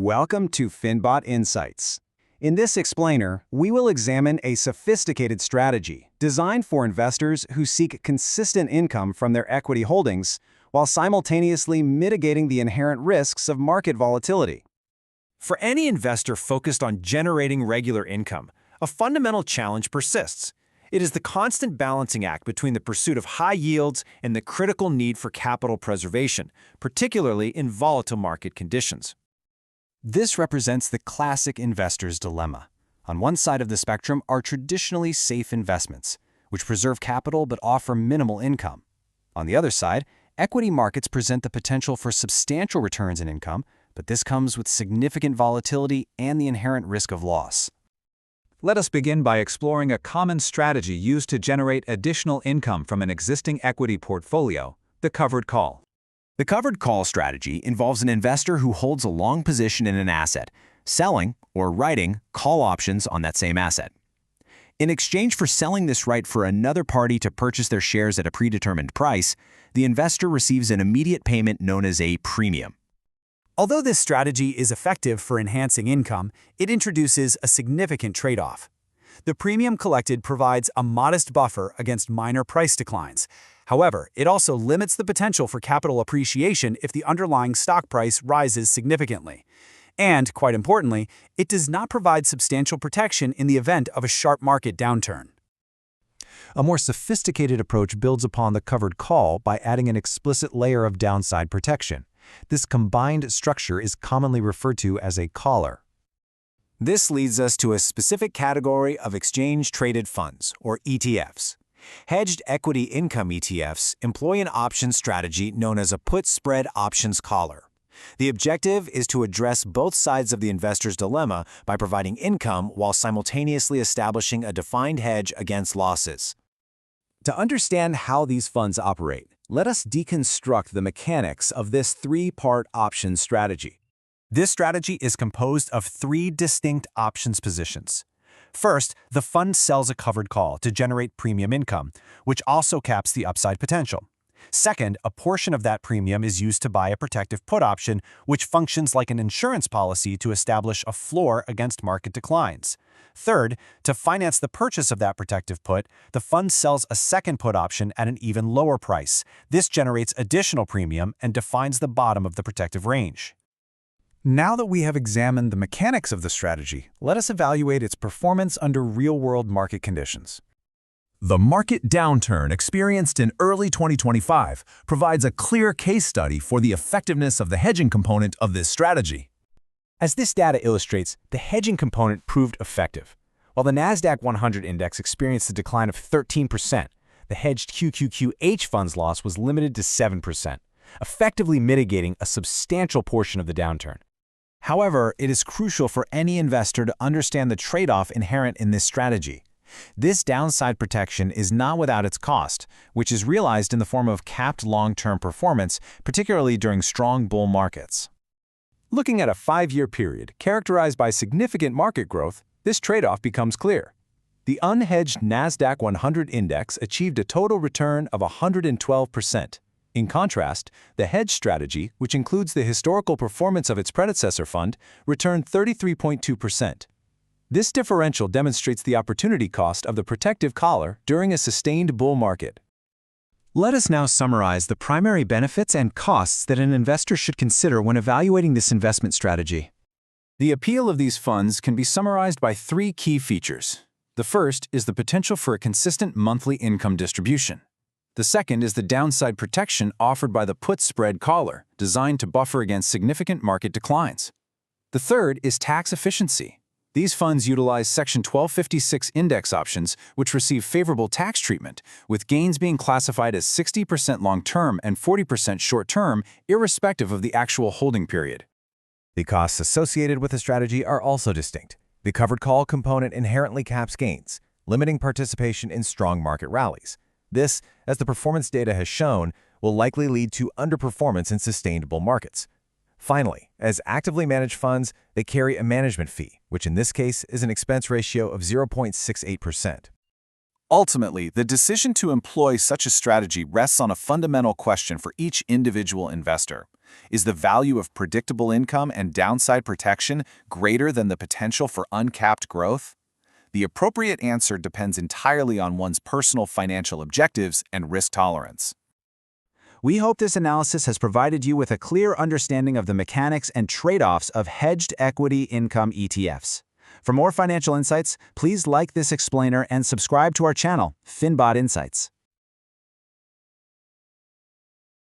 Welcome to Finbot Insights. In this explainer, we will examine a sophisticated strategy designed for investors who seek consistent income from their equity holdings while simultaneously mitigating the inherent risks of market volatility. For any investor focused on generating regular income, a fundamental challenge persists. It is the constant balancing act between the pursuit of high yields and the critical need for capital preservation, particularly in volatile market conditions. This represents the classic investor's dilemma. On one side of the spectrum are traditionally safe investments, which preserve capital but offer minimal income. On the other side, equity markets present the potential for substantial returns in income, but this comes with significant volatility and the inherent risk of loss. Let us begin by exploring a common strategy used to generate additional income from an existing equity portfolio, the covered call. The covered call strategy involves an investor who holds a long position in an asset, selling or writing call options on that same asset. In exchange for selling this right for another party to purchase their shares at a predetermined price, the investor receives an immediate payment known as a premium. Although this strategy is effective for enhancing income, it introduces a significant trade-off. The premium collected provides a modest buffer against minor price declines. However, it also limits the potential for capital appreciation if the underlying stock price rises significantly. And, quite importantly, it does not provide substantial protection in the event of a sharp market downturn. A more sophisticated approach builds upon the covered call by adding an explicit layer of downside protection. This combined structure is commonly referred to as a collar. This leads us to a specific category of exchange-traded funds, or ETFs. Hedged equity income ETFs employ an option strategy known as a put-spread options collar. The objective is to address both sides of the investor's dilemma by providing income while simultaneously establishing a defined hedge against losses. To understand how these funds operate, let us deconstruct the mechanics of this three-part option strategy. This strategy is composed of three distinct options positions. First, the fund sells a covered call to generate premium income, which also caps the upside potential. Second, a portion of that premium is used to buy a protective put option, which functions like an insurance policy to establish a floor against market declines. Third, to finance the purchase of that protective put, the fund sells a second put option at an even lower price. This generates additional premium and defines the bottom of the protective range. Now that we have examined the mechanics of the strategy, let us evaluate its performance under real-world market conditions. The market downturn experienced in early 2025 provides a clear case study for the effectiveness of the hedging component of this strategy. As this data illustrates, the hedging component proved effective. While the NASDAQ 100 index experienced a decline of 13%, the hedged QQQH fund's loss was limited to 7%, effectively mitigating a substantial portion of the downturn. However, it is crucial for any investor to understand the trade-off inherent in this strategy. This downside protection is not without its cost, which is realized in the form of capped long-term performance, particularly during strong bull markets. Looking at a 5-year period characterized by significant market growth, this trade-off becomes clear. The unhedged NASDAQ 100 index achieved a total return of 112%. In contrast, the hedge strategy, which includes the historical performance of its predecessor fund, returned 33.2%. This differential demonstrates the opportunity cost of the protective collar during a sustained bull market. Let us now summarize the primary benefits and costs that an investor should consider when evaluating this investment strategy. The appeal of these funds can be summarized by three key features. The first is the potential for a consistent monthly income distribution. The second is the downside protection offered by the put-spread collar, designed to buffer against significant market declines. The third is tax efficiency. These funds utilize Section 1256 index options, which receive favorable tax treatment, with gains being classified as 60% long-term and 40% short-term, irrespective of the actual holding period. The costs associated with the strategy are also distinct. The covered call component inherently caps gains, limiting participation in strong market rallies. This, as the performance data has shown, will likely lead to underperformance in sustained bull markets. Finally, as actively managed funds, they carry a management fee, which in this case is an expense ratio of 0.68%. Ultimately, the decision to employ such a strategy rests on a fundamental question for each individual investor. Is the value of predictable income and downside protection greater than the potential for uncapped growth? The appropriate answer depends entirely on one's personal financial objectives and risk tolerance. We hope this analysis has provided you with a clear understanding of the mechanics and trade-offs of hedged equity income ETFs. For more financial insights, please like this explainer and subscribe to our channel, Finbot Insights.